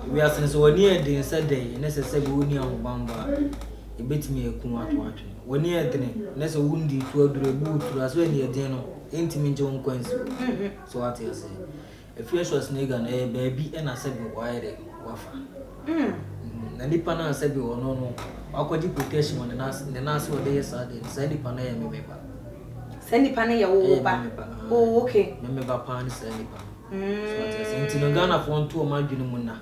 We are since 1 year day said day, necessary wound on Bamba. A bit me a coon at 1 year day, Nessa woundy to a boot to as well near dinner, intimate John Quincy. So what you say? A fierce was nigger and a baby and I said, why wafa. And the pana said, no, I'll call deportation on the nurse or days are the sandy pana and remember. Sandy pana, oh, okay. Remember pan sandy pan. So Ghana for 2 months,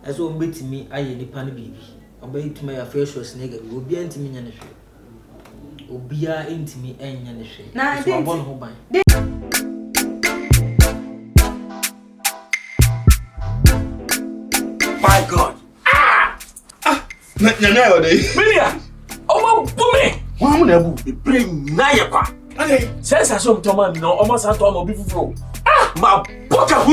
as one bit to me, I any pan baby. Obey to my affairs was nigger, will be into me and a shoe. Will be into me and a shade. Now, I didn't want to buy. My God. Milia! Oh, Bumi! One will be bring Nayapa. Says I saw Thomas, no, almost a Tom before. My book of who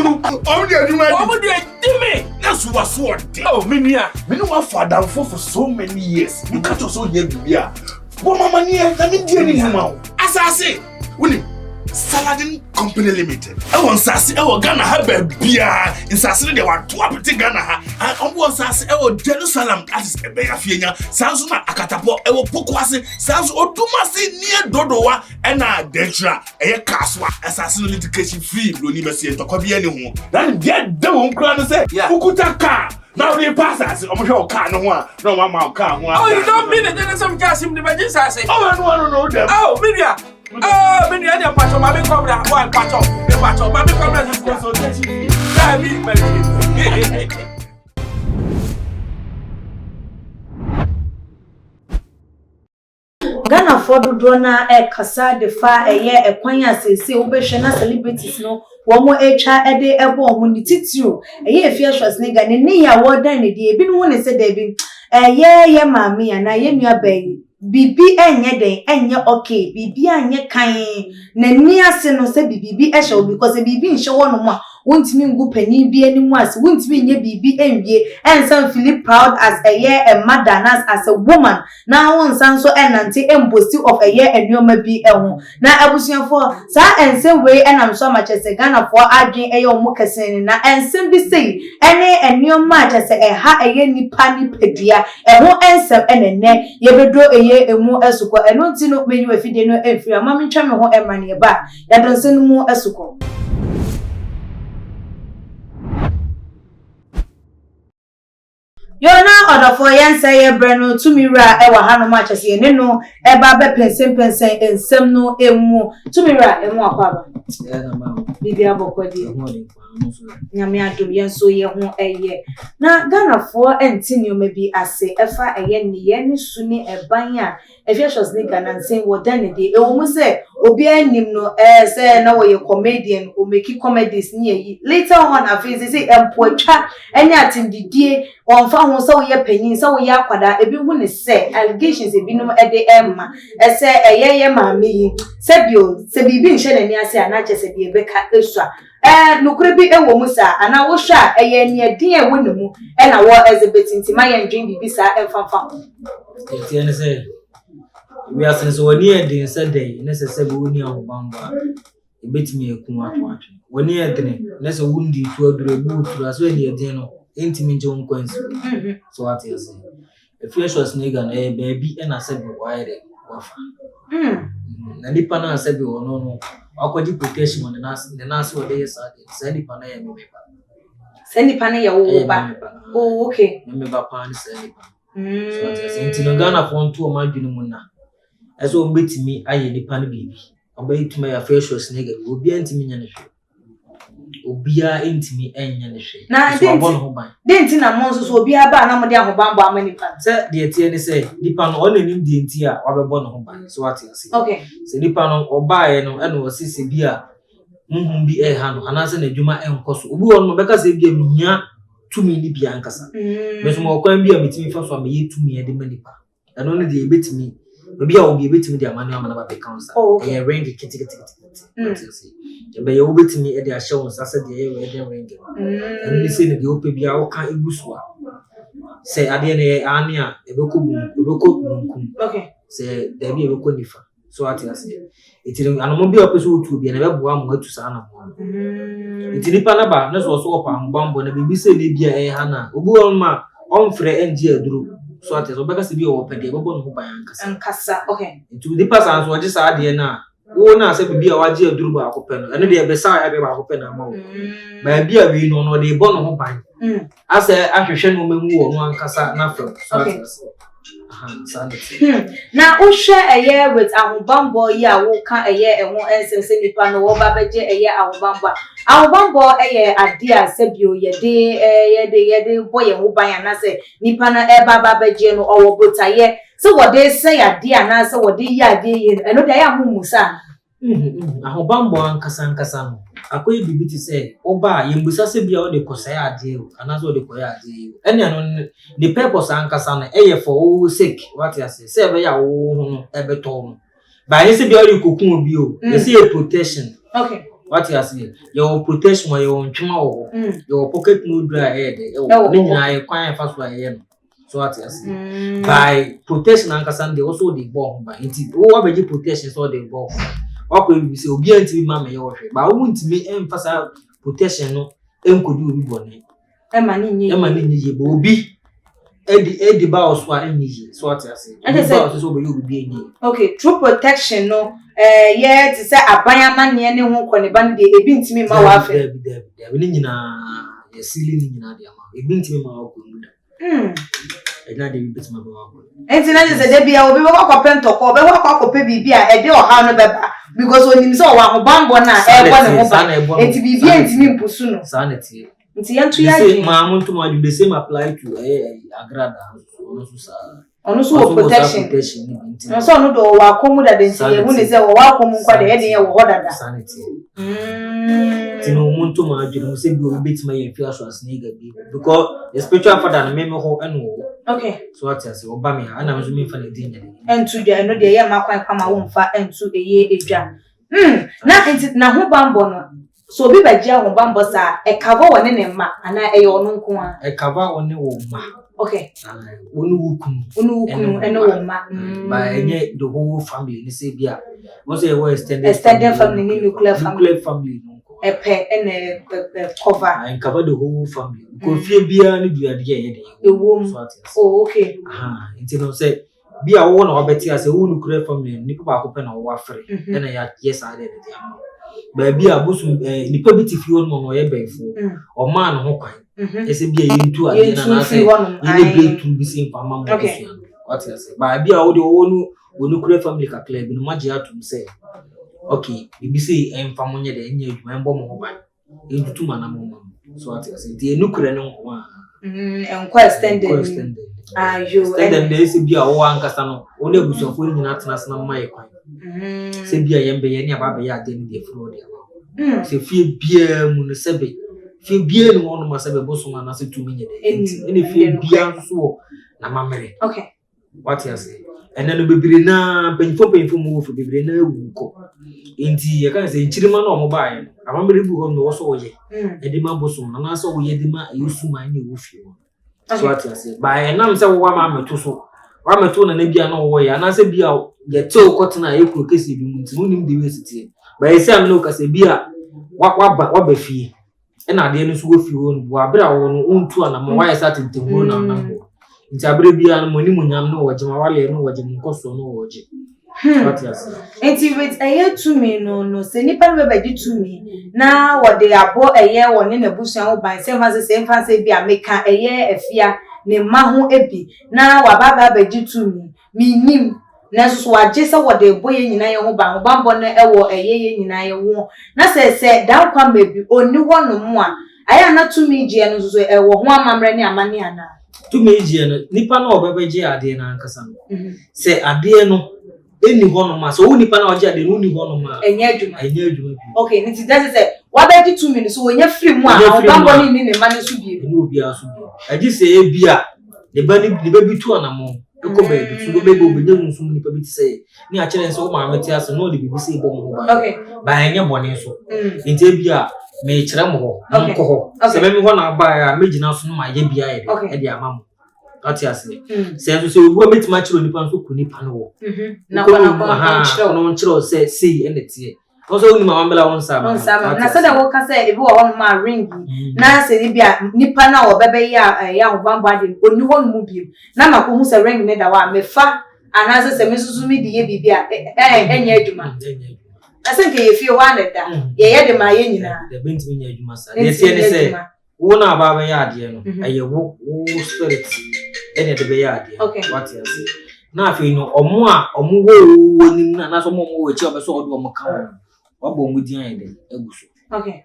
only a human. What would you do me? That's what what. Oh, Minia. We know what father for so many years. You can't also hear me. But Mamma, I mean, Jenny, as I say, Willie. Saladin Company Limited. I want Sassy, I will Ghana have a beer. In Sassy, there were 2 up in Ghana. And on one Sassy, I will Jerusalem, that is a bear Afia, Sansuma Akatapo, I will Pokwasi, Sans Otumasi near Dodoa, and Dentra, a Kaswa, assassin litigation free, Lunimasi, and Tokobi anyone. Then get the one crown and say, who could a car? Now they pass us, your car, no one car. Oh, you don't mean it, then some gas in the Major Sassy. Oh, I want to know them. Oh, Milia. Oh, many other parts of my come down, one part of the part of my consultation. Ghana for the drona e kasa de fa eye e kwanya sese obehwe na celebrities no wo mo echa ede ebo mo ni titio eye Afia Schwarzenegger ne ya wodan ne de ebi no ne se de bi ye maami ya na ye nua bayi bibi enye den enye okay bibi anye kan na ni ase no se bibi e hye because bibi nhye wo no mo a wontimi ngu pani bi ani mu ase wontimi nye bibi enwie ensam feel proud as a year a mother as a woman na wonsan so enante embosi of a year enuoma bi eho na abusuafo sa ensem we enam so amachese Ghana for adwen eye omo kesen na ensem bi sei ene enuoma achese eha eye nipa ni pedua eho ensem enene yebedro eye emu esuko eno ntino menyu afide no efiri amami ntwa me ho emane ba yadonse no mu esuko Yona order for yansa ye breno Tumiwura e wa hanu ma chese ye no e ba be pensen ensem no emu Tumiwura emu akwaba na ma bibi abokodi nyame adom yenso ye ho eye na Ghana for entini o mebi ase efa eye ne ye ne suni eban a Afia Schwarzenegger na nsen wo dan de e wo mu se obi anim no se na wo ye comedian o make comedies ni yi later on afei say empoatwa ene atindidie onfa ho so ye panyin so ye akwada ebi hu ne se allegations ebi no de emma se eye maami yi se bibi nhye na ni ase anache se bi ebeka esua nukure bi ewo musa ana wo hwa eye ni edin e wo ne mu na wo exhibit ntima ye ndwin bibi sa emfafa tie ne say we are since 1 year day said day necessary woni on Bamba e betimi ekun ato 1 year day nese wundi to adure butu as we ne edin no intimi John Quincy so what you say Afia Schwarzenegger na baby na said why dey wafa na nipa na said no akwaji protection on the nurse or days are sandy pana ya memeba sandy pana ya wo ba oh okay memeba pan sandy pana so what you say intino Ghana for 2 madwene mu na eso mbetimi aye nipa no bibi obey to my Afia Schwarzenegger obi antimi nya ne hwe obia entimi enya ne hwe na denti na monso so obi aba na mo de ahobambo amanipa se de tie ne se nipa no ona nim de enti a wabebo no hoban so what you say okay se nipa no obae no eno osise bi a bi ha no anase na dwuma enkoso obi won no beka se bi amia tumi ni bi ankasa meso mo kwan bi a metimi fa so am ye tumi e de manipa eno ne de ebetimi obi a obi ebetimi de amanu amana ba be council e range kiti what you say ebe ye obetimi e de a show sase de ye we de range eno ni se ne de ope bi a o kan egusua se ade ne ane a ebeko bunkum okay se da bi ebeko nifa so what you say it is anomobi opeso to be na be boa mo atu sa na mo it nipa na ba na so opa mbambo na bibi se na bia ha na obi won ma onfre enje aduru so what is obeka se bi o pede bebo no ban ankasa okay it nipa san so oje sa ade na wo na se bibi a waje aduru ba akopɛ no ene de be sa ya be ba akopɛ na ma wo ba bia wi no no de bo no ho ban asa ahwehwɛ no mamu wo no ankasa na fɛ so what is na o share eye with ahobambo ya wo ka eye ehun ensese nipa no wo ba beje eye ahobambo eye ade a sebio yede boye ho ban na se nipa na e ba beje no owo botaye so wo de say ade na se wo de ya ade ye eno de ya mumusa ahobambo ankasa no akoy bibiti say oba yembusa se bia o de kosaya ade o anaso de koya ade ene no the purpose ankasa no eye for wo sake what you say be ya wo no ebeto no ba yesi bia o de kokun obi o yesi a protection okay what you say your protection or your ntwema wo your pocket no dry head ni nyina ye kwan fa so aye no so what you say by protection ankasa dey also dey born ba nti wo abeji protection so dey born okwe bi se obi antimi mama ye wohwe ba wo ntimi emphasize protection no enkodi obi bone e ma ni nyi ba obi edi ba oso a enyi so what you say ba so obi obi enyi okay true protection no ye ti say abanyama ne ne ho kone ba de ebi ntimi ma wa afa ni nyina ye sili ni nyina de ama ebi ntimi ma wa ko nda ena de bi betima ba wa ko enti na je de bia obi wo ko pentoko obi wo ko bibi a e de o ha no beba because when him say wa ahobambo na e bo ne ho ba enti bibi enti mpusu no sanity nti yantu ya ji ma muntu ma the same apply to agrada ono so protection no so no do wa komu da den tie hu ne say wa komu kwa de ye wo hodada sanity tino muntu ma adwene se bi obi betima ye fi aso asne gabi because the spiritual father na meme ho eno okay so what you say oba me ana so me fa na din nyade entu dwa eno de ye makwan kwama wo mfa entu eye edwa na enti na ho bambo no so obi bagia ho bambo sa e kavo wone ne ma ana e ye ono nko a e kava wone wo ma okay wonu wukun eno wo ma ba enye the whole family ni say bia mo say we extended family ni nuclear family epe ene cover and cover the whole family ko fie bia ni duade ye de oh okay nti no say bia wo na obeti ase wo nuclear family ni ko ba ko pe na wo afre ene ya yes ade de am ba bia bosu ni pa biti fie won no ye benfo o ma no ho kwan ese bia ye ntu ade na say ni break to be same fama mo what you say ba bia wo de wo nuclear family ka clear bi no maji atum say okay bibi say emfa monye de enye adwuma embo mo ban entutu mana mo so what you say the nukure no nko a enko extended ayo extended dey say bia wo ankasa no wo na busofo ni nyina tena sena mai kwan say bia yembe ye ni aba ya ade ni de fro de say fie bia mu no sebe fie bia ni wono ma sebe boso ma na se tumi nye de eni fie bia so na mamere okay what you say and then bebere na penfo mu wo bebere na ewu ko enti ye kan se nchirima na omo bae amamere bu ho no wo so ye edi ma boso na na so wo ye di ma yusu ma ni wo fie wo so what you say bae na me se wo ma meto so wa meto na bia na wo ye na se bia ye te o kotena e kro kesi bi mu nti unim de we sitie bae se am no ka se bia wa ba fie e na de no so wo fie wo no wa bra wo no untu ana mo wa ye sa tentemwo na na nti abre bia no moni munyam no wajima wale no wajima nkoso no woje what you say enti with eye tumi no se nipa no be tumi na wode abo eye woni na busuan wo ban se fa se bia meka eye afia ne ma ho ebi na wababa be tumi minim na so waje se wode boye nyina ye ho ban bambo no ewo eye ye nyina ye wo na se dan kwa mebi oni wono mo a aya na tumi je no so ewo ho amamre ne amane ana tumi je no nipa na obebeje ade na ankasa no se ade no eni hono ma so wo nipa na oje ade no ni hono ma enye adwuma okay nti that is wabeji 2 minutes so wonya free mu a bambo ni ne ma ne so bie ni obi aso bie aji se e bia ne ba bi tu anamo ko ba bi tu go be go benye nsun nipa bi ti se ni a kire nso wo ma meti aso no de bi se bo mo ba okay ba enye bone so nti e bia me kire mo ho nko ho se me ho na ba ya me gina so no ma ye bia e de amamo What you say? Say so we meet match on the pan so kuni pan wo. Na kwa no nchiro say anything. Also oni ma mambela won sama. Na so da wo ka say ebi wo hon ma ring. Na say ni bia nipa na wo bebe ya hobambo ade oni hon mu biem. Na makohu say ring ne da wa mefa anaze say mesusu mi di ye bibia enya adwuma. I think if you wanted that, yeah, the my the bint me nya adwuma sa. Dey say wo na ba be ya ade no. Aye wo spirit ene de be ya ade. What you say? Na afi no omo wo nim na so mo wo chi obeso odo omo ka. Wabo mu din ayi de aguso. Okay.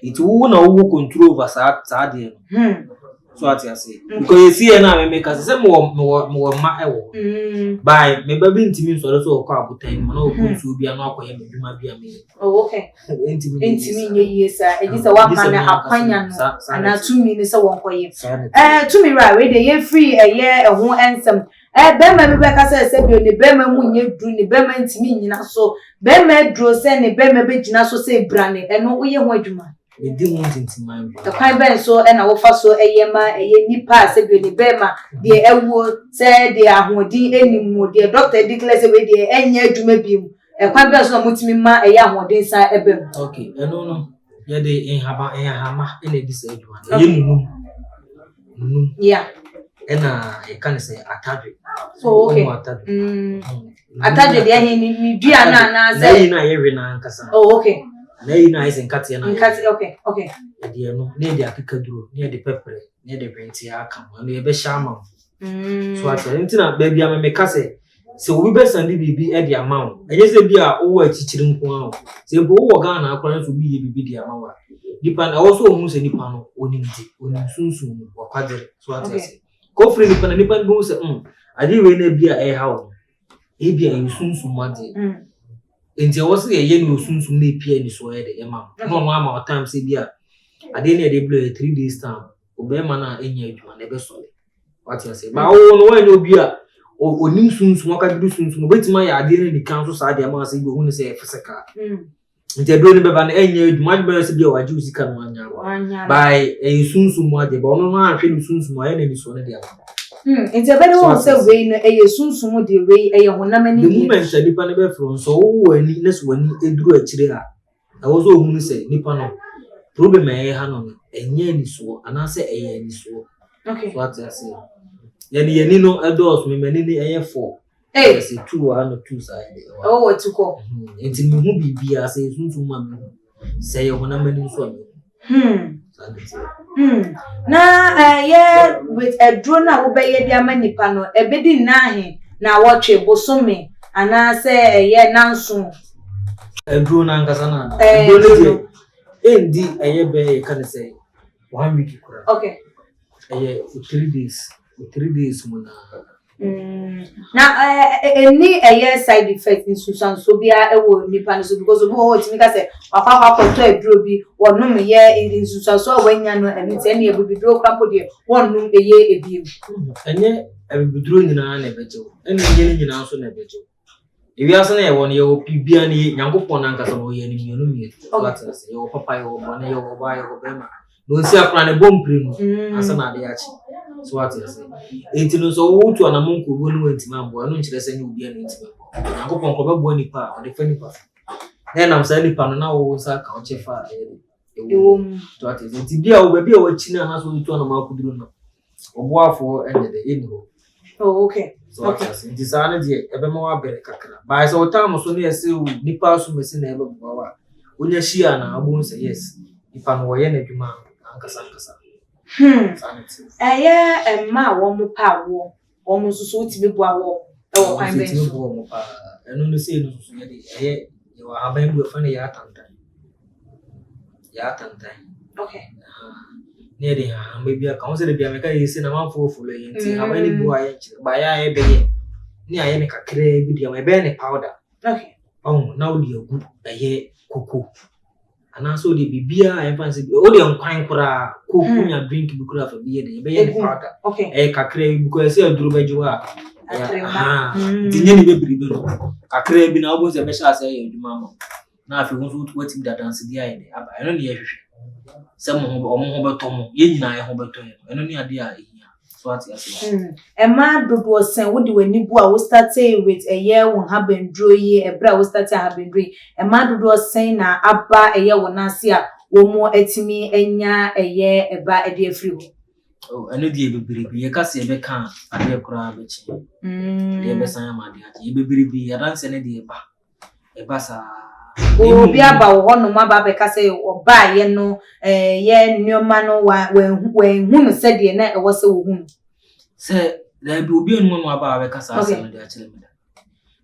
It wo na wo control over sa de no. So what you say? Because you see na me make us say mo ma ewo. By me ba bi ntimi so so ko abutan mo na o kunsu bia na akoye me dwuma bia me. Oh okay. Ntimi nye yesa. Eji say wa ma na akwanya no. Ana tumi ni say won koye. Tumiwura we dey ye free eye ho ensem. Bema bi be ka say bi oni bema mu nye dru ni bema ntimi nyina so. Bema dro say ni bema be gina so say brane. Eno wo ye ho adwuma. We didn't want into my the kind ben so and our first so nipa say be ni bema de ewo say de ahodi enimu de doctor declare say we de enya adwuma bimu e kwan ben so mutimi ma ahodi sa ebem. Okay no ye de hama ene dis adwuma ye nunu yeah ena e kan say atadwe so okay atadwe de ni dua na say na ye we na nkasa. Oh okay. Na ina ise nkati na okay ade no na ade akakaduro na ade pepper na ade benti aka no ebe shama so ate ntina ba bia me kase se obi be sandi bibi ade amawo enye se bia wo achichiri nko awo se bo wo ga na akora so bi ye bibi de amawa dipa na wo so ohun se nipa no onimti sunsun wo kwadere so ate se ko free nipa na nipa bo se ade we na bia e hawo e bia sunsun made enti wo se ye no sunsun na pia ni so ye de ema no no ama time se bia ade na dey blow 3 days time obema na enya adwuma na be sole what you say ba wo no we no bia onim sunsun waka du sunsun obetima ya ade na di kan so sa de ama se bi hu se fisika enti do ni be ba na enya adwuma be se bia waji usika no anya by sunsun mo ade ba no no ahwe ni sunsun mo ye na ni so na de ama enti abede wo say we no sunsun de we honam ani the moment nipa na be from so wo ani na so wani eduru akire a wo so ohunu say nipa no problem e ha no enye ni so ana say eye ni so. Okay. What I say yani no adults me mani ni eye 4 say 2 and 2 side. Oh what to call enti me hu bibia say sunsun ma me say ye honam ani so na yeah with a drone na wo be ye dia manipa no ebedi na he na wo twe bosome ana say ye nanso a drone na nkasa na drone endi eye be kan say 1 week kura. Okay. Eye 3 days mo na any side effect in susan so bia ewo nipa no so because obi wo timi ka say akwa to aduro bi wonum ye in susan so wanya no eni te na ebibiduro krampo de wonum eye ebiem enye ebibiduro nyina na ebeje eni ye nyina so na ebeje ewi ase na ye won ye opibia ni nyankopon na nkasa no ye ni mienu mienu what I say ye papa ye wo ne ye wo ba ye wo bema no si akra ne bompre no asa na de achi so what I say enti no so wo tu anamonko wo no antima ambo no nkire se ne obi an antima nyankopon ko bebo nipa o de fa nipa na nam sa nipa no na wo sa ka o chefa ewo to what I say enti bia wo ba bia wo chi na na so tu anamakuduro no oboafo ende de eni. Oh okay. So okay. Enti sa na de ebema wa bere kakra ba so time so ne yesi nipa so mesi na ebe wa onya hia na abun say yes nipa no wo ye na dwuma ankasa ma wo mo pa wo mo so utimi bua wo e wo kwan ben so mo pa eno no sei no so ye de ye wa haban bu fa na ya tantan. Okay. Ne de ha me bia ka wo se de bia me ka yesi na manfo fulo ye nti haban ni bua ye ba ya e be ye ni aye ne kakra bi de ma be ne powder. Okay. Na wo de agu aye koko ana so de bibia e fancy o de nkwan kura ko kunya drink bi kura fa bi de be ye powder. Okay. Kakra bi because say aduru bajiwa tinye ni be bribe no kakra bi na obo se be sha say aduma ma na afi ho so wati da dance dia ye aba eno ne ye hwehwe se mo ho beto mo ye nyina ye ho beto ye eno ne ade a ehia So what you say? Emma dodo sen wo de wani bu a wo start with eye won habendro yi ebra wo start habendro Emma dodo sen na aba eye won ase a wo mo atimi anya eye eba ede afiri ho. Oh, eno die bebiribi ye kase be kan ade kura be chi. De be san ma de ade bebiribi ya dan se ne de eba sa. Obi aba wo no ma ba be kase oba ye no ye nyoma no wa hunu se de na e wo se wo hunu. Se da bi obi enu no aba be kasa asem de akire me da.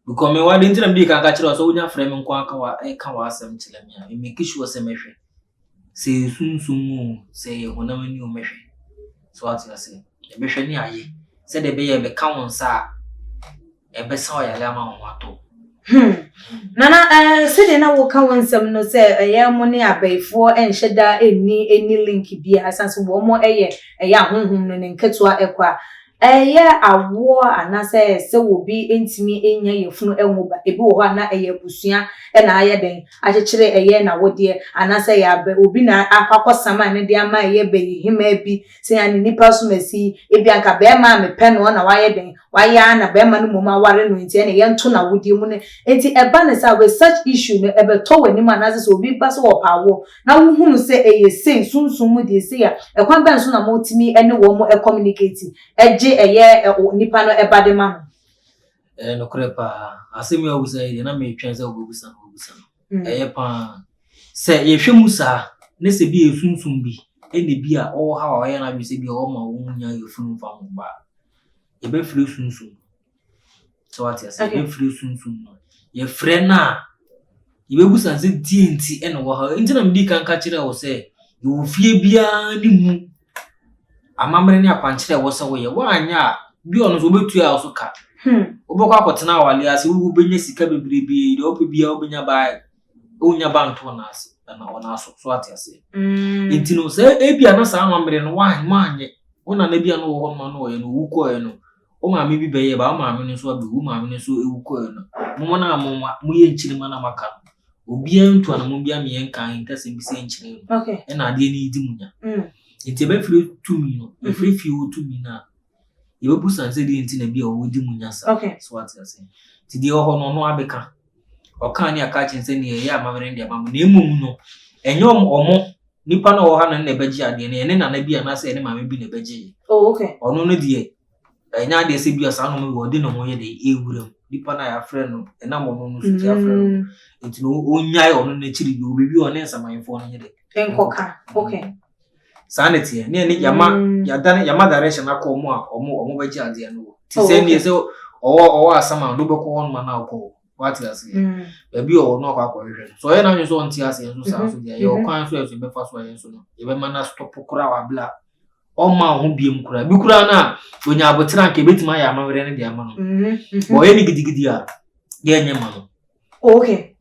Because me wa de ntina bi kan ka kire so wonya frame nko aka wa ka wa asem kire me a me make sure se mehwe. Se sunsumu se ye honamani o mehwe. So what you say? The mission ni aye. Say the be be ka sa e be sa ya le ma won ato. Nana say na wo ka wonsam no say ye mo ne abaifo enhyeda any link bia asanso wo mo eye ahonhom no ne nketua ekwa eye awo anase se wo bi entimi enya yefunu enwoba ebi wo ho na eye busua na aye den akyekere eye na wode anase ya be obi na akwakosama ne de ama eye be hima bi se ya nipa so masi ebi anka be ma me pe no na waye den waya na be ma no moma ware no nti ne ye nto na wodi mu ne enti eba ne sa we such issue no ebe to wani ma na se obi ba so wo pawo na wo hunu se eye sei sunsun mu de se ya ekwan ben so na mo timi ene wo mo communicate eye nipa no eba de ma no krepa asemi obusa ide na me twense obusa eye pa se ye hwemu sa ne se bi esunsun bi ene bi a o ha o ye na bi se bi o ma wo nya yefunu fa mo ba ye be free sunsun so what you say ye free sunsun no ye frɛ na ye be busa se dienti ene wo ha nti na me di kan ka kire wo se ye wo fie bia ni mu amamre ni akwankyere wo se wo ye wa anya bi ono so betu a so ka obokwa akotena awale ase wo benya sika bebrebe de ope bia obenya ba onya banto na ase na ona so so ate ase intino se ebia na sa amamre no wa anye ona na bia no wo ho no ye no wuko ye no o ma me bi beye ba o ma me no so abi wo ma me no so ewuko ye no mo na mo ye nchiri mana maka obi antu na mo bia me ye nkan ntase bi se nchiri no na ade ni di munya enti be free tumi no be free fi wo tumi na ye be busan se di enti na bia wo di munya sa so what you say ti di ho no abeka o kan ni aka chense ni ye amamre ndi amam na emum no enyo omo nipa na wo ha na beji ade ne ene na na bia na se ene mama bi na beji ono no die enya ade se bia sa no mo wo de no mo ye de ewuram nipa na ya frɛ no ena mo no so ti afrɛ no enti no onyai ono na chiri bi obebi one nsamanfo no ye de enkoka sanity ne ene yama direction akomo a omo beji ade no ti se ne se owo asama no beko won ma na akọ what you say baby o no akwa hwehwe so ye na nyo so nti ase so sa so dia ye o kwan so e be fa so ye so no ye be ma na stop kura wa bla o ma ho biem kura bi kura na onya abotira nke betima ya ma were ne dia ma no bo ye ni gidigidi a ye nya ma no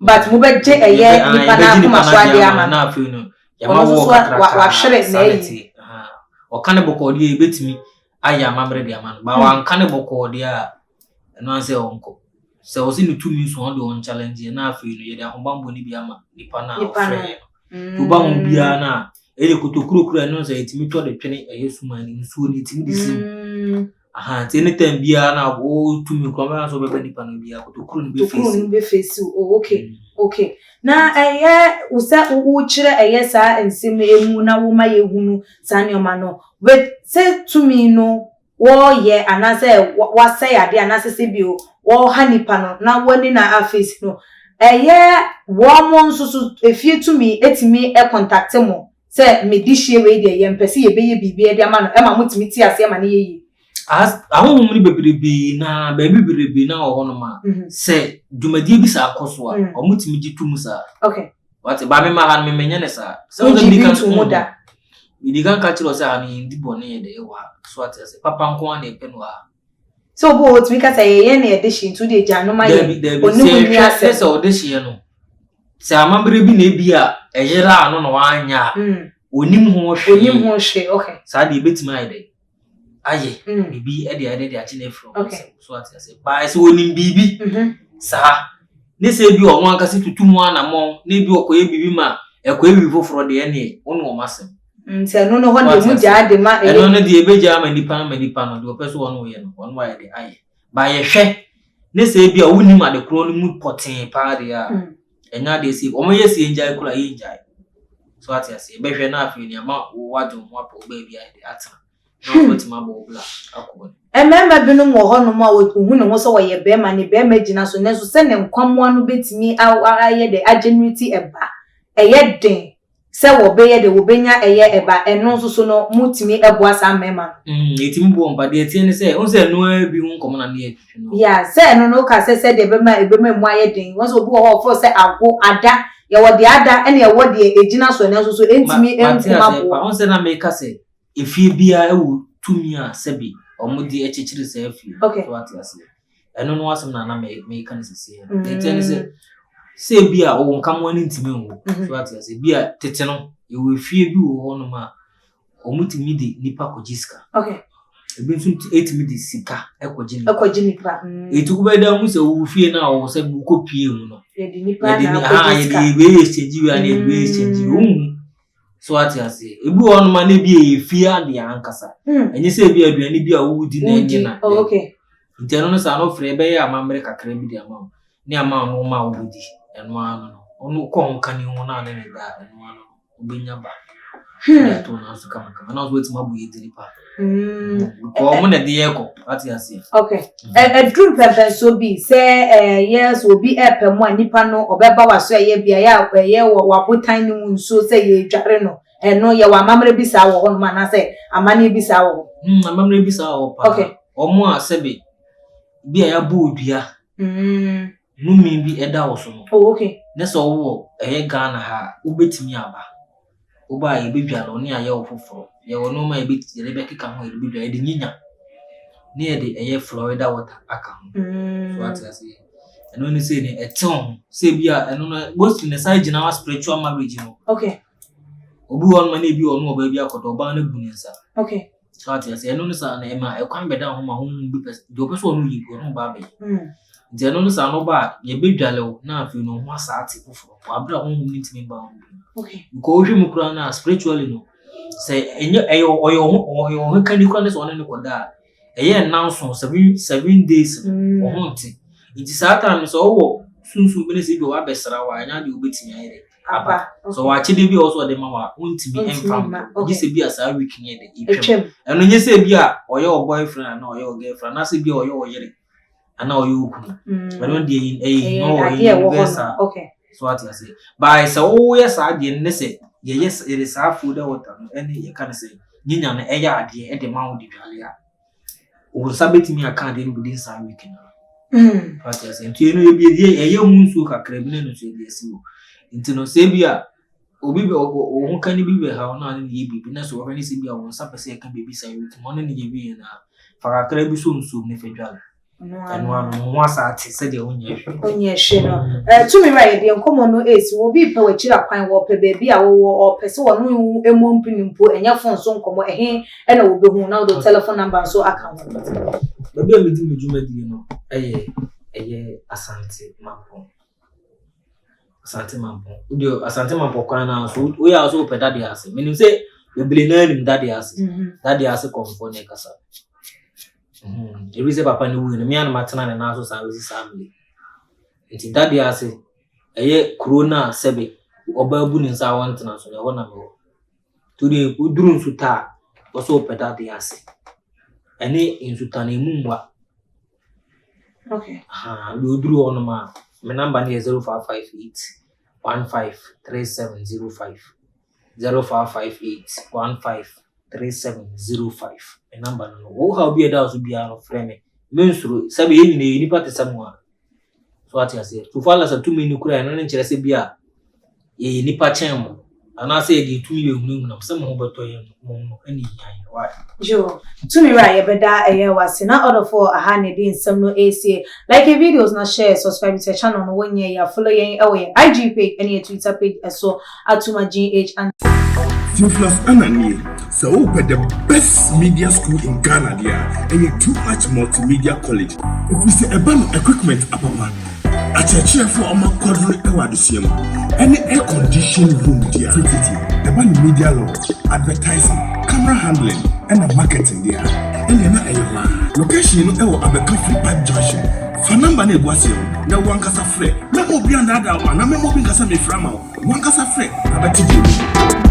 but mo be je eye ni pa na kuma so ade ama na afi no ya ma wo wa hwere na yi o kan boko de e betimi aya ma were dia ma no ba wa kan boko de a no anse onko so osi ni tumi so on do challenge na afi no ye de ahobambo ni bia ma nipa na ofre to ba ho bia na ele kutokuro no so etimi to de twene eyesuma ni nsuo ni etimi disi te ne tem bia na o tumi kwa so be nipa no bia kutokuro ni be face okay na usa u kire sa ensem emu na wo ma ye hunu sanioma no we se tumi no wo ye anase wa say ade anase se bio wo hanipa no na woni na afface no wo mo nsusu efie tumi etimi contact mo se me di hie we de ye mpese ye beye bibie de ama no e ma mutimi ti ase ma ne ye ahun mu bebrebe na ba bebrebe na ho no ma se dwumadi bi sa akoso a o mutimi gitum sa what ba me ma han me menya ne sa se o de kan so da idi kan ka chiro sa ani ndi bone ye de wa so at se papa nko an e penu a so bo otimi ka say ye na e de shi to de janu ma ye onu mu ase se o de shi ye no se amambre bi na bi a eyira ano no wanya onim ho hwe sa de betima ide aye bibi e de achi na from so at say ba se onim bibi sa ne se bi o wan ka se tutu mu ana mo ne bi okoye bibi ma ekoye bibi foforo de ene onu o masem Say no one dey mu ja de ma. E no no dey ebeja ma nipa no dey opeso won ye no won wa ye dey aye. Ba ye hwe ne say bia woni ma de kro no mu poten pa de a. Enya dey say omo ye sie njai kura ye njai. So what you say? Be hwe na afi ni ama wo wadwo ho apo ba bia de ata. No wetima bo bla akọ. Ememba binom wo ho no ma wo hu ne ho so wo ye be ma ne be ma gina so ne so se ne nkwamwa no betimi aye de agenuity eba. Eye den se wo be ye de wo benya eye eba eno so no mutimi ebo asa mema. Etimi bo mba de tie ne se on se no bi hu nkomo na ne atwitwe no. Yeah, se no ka se de be ma mu aye den. Won so obi wo ho for se ago ada ye wo de ada ene ye wo de egina so ne so entimi enkuma bo. On se na make say efie bia ewu tumi a sebi omudi echichiri se afie. Okay. So what you say? Eno no asem na me kan se. Etene se bia o nkam wani ntimi wo. So what you say? Bia tete no e wo efie bi wo no ma omutimi de nipa kojiska. Okay. Ebi nso etimi de sika ekogini. Ekogini pa. Etuku be da mu se wo fie na wo se bu kopie mu no. Ye di nipa na kojiska. Ye di be exchange wi ani be exchange. So what you say? Ebu on ma na bi efie ade ankasa. Enye se bi aduani bi a wo di na enye na. Oh, okay. Nteno no sa no frɛ be ya amamre kakra bi di ama. Ni ama no ma wo di. Eno ano no. Onu ko nka ni ho na ne da eno ano. Obenya ba. Ya to na so kama. Na so wetima bu ye di pa. Ko mo na de ye ko. What you say? Okay. A dream pepe so bi say yes obi epe mo anipa no obeba waso ye bia ya wa botan ni mu nso say ye dware no. Eno ye wa amamre bi sa wo ho no ma na say amane bi sa wo. Amamre bi sa wo pa. Okay. Omo a sebe bia ya bo odua. Numi bi eda wo so no. Oh, okay. Ne so wo Ghana ha ubetimi aba. Oba ye bedwa no ne aye wo foforo. Ye wo no ma ye beti ye be keka ho ye bedwa ye de nyinya. Ne ye de eye Florida water aka ho. So what you say? Eno ni say ni eton say bia eno no most ne sai gina spiritual marriage no. Okay. Obi won ma na bi ono oba bi akodo oba na buni nsa. Okay. So what you say? Eno no sa na e ma e kwan beda ho ma ho bi pes. Do pes wo no yi go no ba be. Nti eno no sa no ba ye bedwale wo na afi no ho asa ate foforo. Abra ho ni ntimi ba ho. Okay. Ko hwe mu kura na spiritually no. Say enye eyo oyo kan di kura ne so ne koda. Eye nanso 7 days. Wo nti. Nti sa time so wo sunsun bi ne se bi wa besra wa anya de obetimi ayere. Aba. So wa chide bi also de ma wa untimi enfam. Ogi se bi asa week nye de itwem. Eno nye se bi a oyo boyfriend na oyo girlfriend na se bi oyo oyere. Ana oyo okunu. Eno de no oyo. Okay. So what you say? By so yes I de ne se yes it is half food water any you can say nyinya na eya ade e de ma wo di dwale a. O sabeti mi aka de no within some week na. What you say? Nti eno bi de eye hu nsu kakra bi na no so de asi wo. Nti no se bi a obi be o hu kan bi be ha na ne ye bi na so wo ne se bi a wo nsa pese ka be bi sa week mo ne ne ye bi na fa kakra bi so nsu ne fe dwale. Eno anu ho asa ate se de onye hwe no. Tumiwura ye de nkomo no esi wo bi pe wa chira kwan wo pe be bi a wo o pese wo no emu mpinimpo enya fon so nkomo ena wo be hu na wo telephone number so account. Baby am di medjuma di no eye asante mampo. Asante mampo. Udio asante mampo kwan na so we ya so pe dade ase. Menim say be bele na nim dade ase. Dade ase komfo ne kasa. Ebi se papa ni wu ni me an matena ne na so sa we family. Nti dade ase eye corona sebe oba bu ni nsa won tena so ne wona me wo. To de uduru nsuta o so pe dade ase. Ene insuta na emumwa. Okay. Uduru ono ma me number ni 0558 153705 0558 153705. A number no. Oh, how be a douse be our friend. Mensuru, Sabi in the party somewhere. So what I say, to follow us a 2 minute cry and interest beer. Ye nipa chemo. And I say the 2 million some over to him. Any why? Jo, Tumiwura ye beda eye wase na order for a hand in some no AC. Like a videos na share, subscribe to the channel no 1 year ya follow ye away IG page and your Twitter page so Atuma GH and Theophilus Anani, so open the best media school in Ghana there, and a too much multimedia college. If we say a equipment, Acheche for Oma Quadri Ewadisium. Any air conditioned room, dear. The one media law, advertising, camera handling, and the marketing, dear. And you're not a location, Abeca Pipe Junction. For number ne was you, no one casa free. No more beyond that one, no more being Casami Framo. One casa free, I bet you.